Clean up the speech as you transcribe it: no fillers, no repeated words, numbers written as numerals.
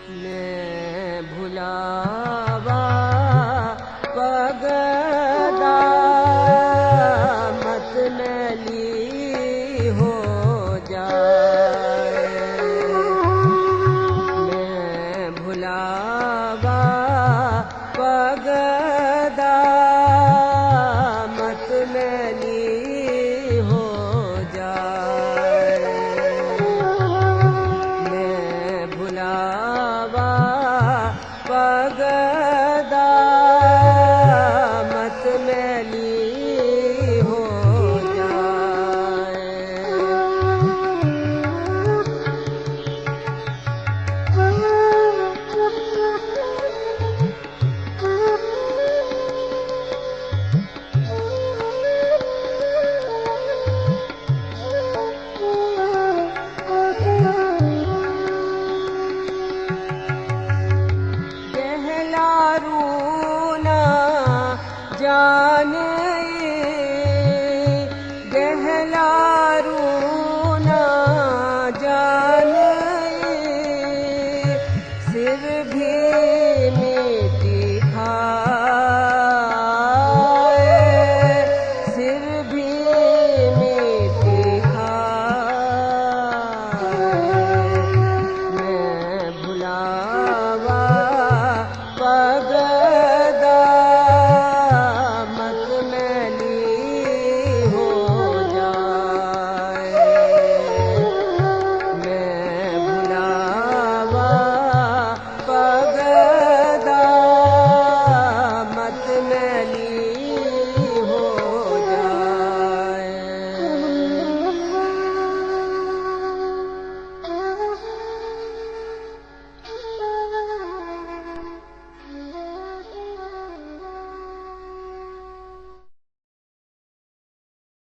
मैं भुलावा पगदा मत मैली हो जाए। मैं भुलावा पगदा मत मैली हो जाए। मैं भुलावा पगदा मत मैली हो जाए। गहलारू ना जा